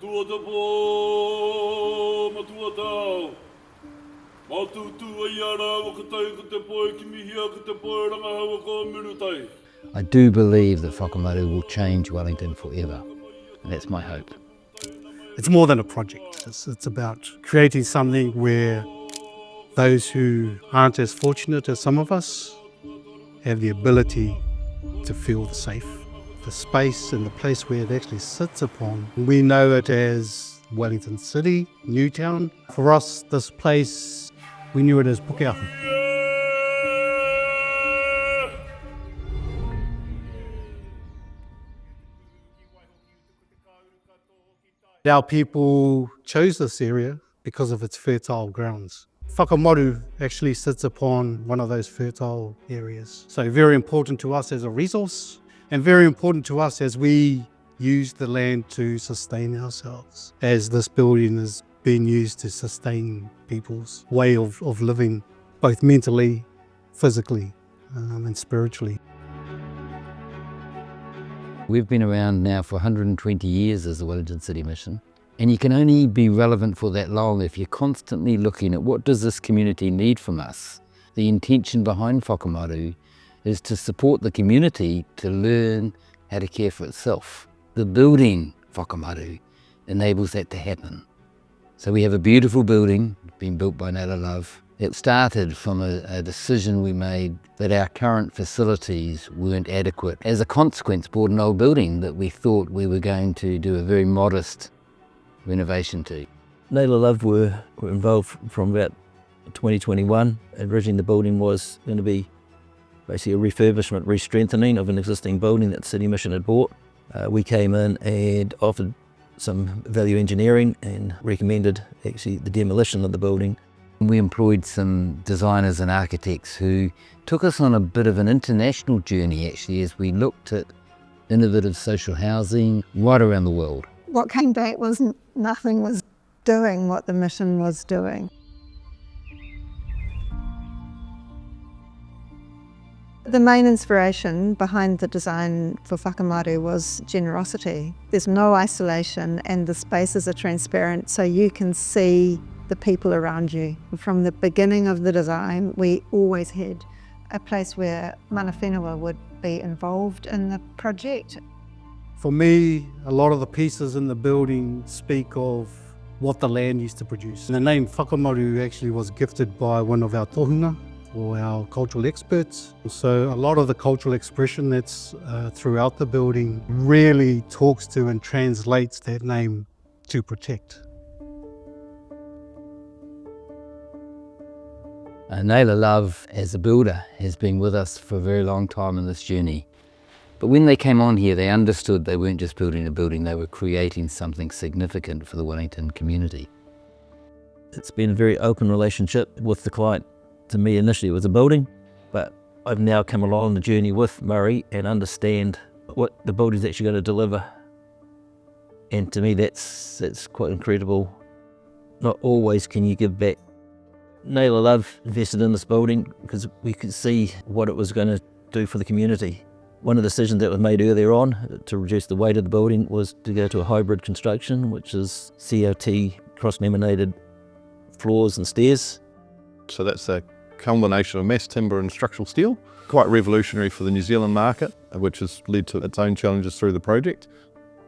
I do believe that Whakamaru will change Wellington forever, and that's my hope. It's more than a project. It's about creating something where those who aren't as fortunate as some of us have the ability to feel safe. The space and the place where it actually sits upon, we know it as Wellington City, Newtown. For us, this place, we knew it as Pukeahu. Our people chose this area because of its fertile grounds. Whakamaru actually sits upon one of those fertile areas. So very important to us as a resource, and very important to us as we use the land to sustain ourselves, as this building is being used to sustain people's way of living, both mentally, physically, and spiritually. We've been around now for 120 years as the Wellington City Mission, and you can only be relevant for that long if you're constantly looking at what does this community need from us. The intention behind Whakamaru is to support the community to learn how to care for itself. The building Whakamaru enables that to happen. So we have a beautiful building being built by Naylor. It started from a decision we made that our current facilities weren't adequate. As a consequence, bought an old building that we thought we were going to do a very modest renovation to. Naylor were involved from about 2021. Originally the building was going to be basically a refurbishment, re-strengthening of an existing building that City Mission had bought. We came in and offered some value engineering and recommended actually the demolition of the building. We employed some designers and architects who took us on a bit of an international journey actually as we looked at innovative social housing right around the world. What came back was nothing was doing what the mission was doing. The main inspiration behind the design for Whakamaru was generosity. There's no isolation and the spaces are transparent so you can see the people around you. From the beginning of the design, we always had a place where mana whenua would be involved in the project. For me, a lot of the pieces in the building speak of what the land used to produce. And the name Whakamaru actually was gifted by one of our tohunga, or our cultural experts. So a lot of the cultural expression that's throughout the building really talks to and translates that name to protect. Naylor as a builder has been with us for a very long time in this journey. But when they came on here, they understood they weren't just building a building, they were creating something significant for the Wellington community. It's been a very open relationship with the client. To me, initially it was a building, but I've now come along the journey with Murray and understand what the building's actually going to deliver. And to me, that's quite incredible. Not always can you give back. Naylor invested in this building because we could see what it was going to do for the community. One of the decisions that was made earlier on to reduce the weight of the building was to go to a hybrid construction, which is CLT cross-laminated floors and stairs. So that's a combination of mass timber and structural steel. Quite revolutionary for the New Zealand market, which has led to its own challenges through the project.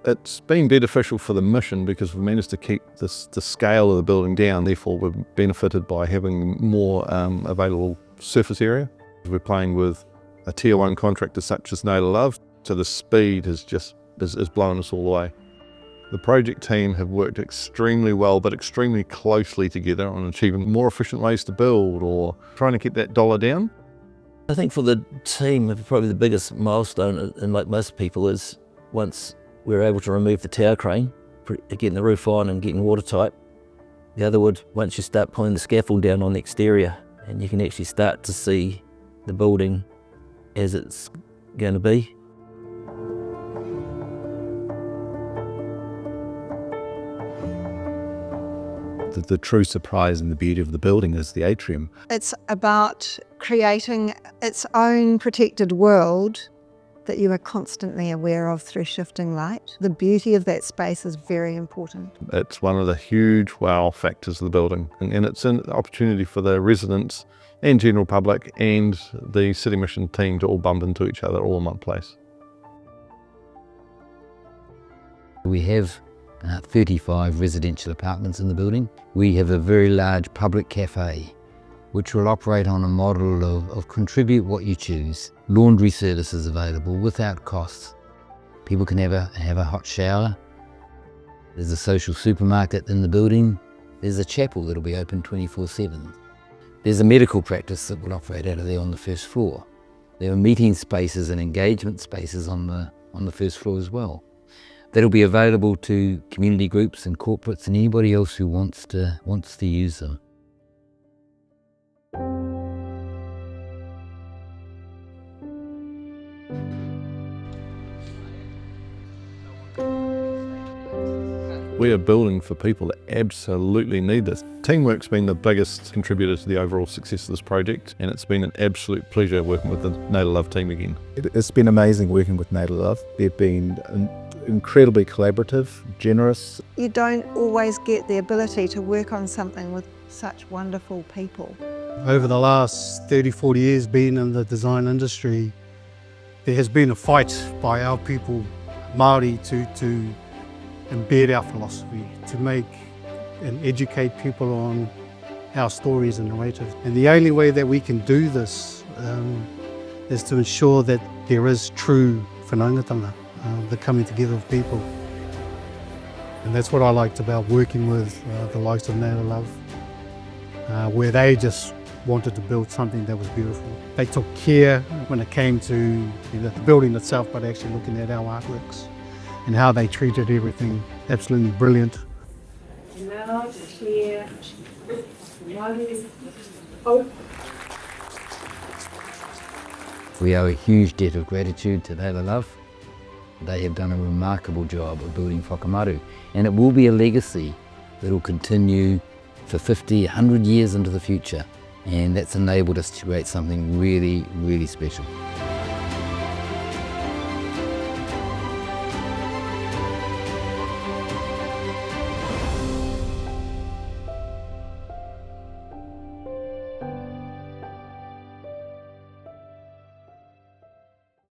It's been beneficial for the mission because we've managed to keep the scale of the building down, therefore we've benefited by having more available surface area. We're playing with a tier 1 contractor such as Naylor, so the speed has blown us all the way. The project team have worked extremely well but extremely closely together on achieving more efficient ways to build or trying to keep that dollar down. I think for the team, probably the biggest milestone, and like most people, is once we were able to remove the tower crane, getting the roof on and getting watertight. The other would, once you start pulling the scaffold down on the exterior, and you can actually start to see the building as it's going to be. The true surprise and the beauty of the building is the atrium. It's about creating its own protected world that you are constantly aware of through shifting light. The beauty of that space is very important. It's one of the huge wow factors of the building, and it's an opportunity for the residents and general public and the City Mission team to all bump into each other all in one place. We have 35 residential apartments in the building. We have a very large public cafe, which will operate on a model of contribute what you choose. Laundry services available without costs. People can have a hot shower. There's a social supermarket in the building. There's a chapel that'll be open 24/7. There's a medical practice that will operate out of there on the first floor. There are meeting spaces and engagement spaces on the first floor as well. That'll be available to community groups and corporates and anybody else who wants to use them. We are building for people that absolutely need this. Teamwork's been the biggest contributor to the overall success of this project, and it's been an absolute pleasure working with the Naylor Love team again. It's been amazing working with Naylor Love. They've been incredibly collaborative, generous. You don't always get the ability to work on something with such wonderful people. Over the last 30, 40 years being in the design industry, there has been a fight by our people, Māori, to embed our philosophy, to make and educate people on our stories and narratives. And the only way that we can do this is to ensure that there is true whanaungatanga, the coming together of people. And that's what I liked about working with the likes of Naylor Love, where they just wanted to build something that was beautiful. They took care when it came to the building itself, but actually looking at our artworks and how they treated everything. Absolutely brilliant. Now to clear. We owe a huge debt of gratitude to Naylor Love. They have done a remarkable job of building Whakamaru, and it will be a legacy that will continue for 50, 100 years into the future, and that's enabled us to create something really, really special.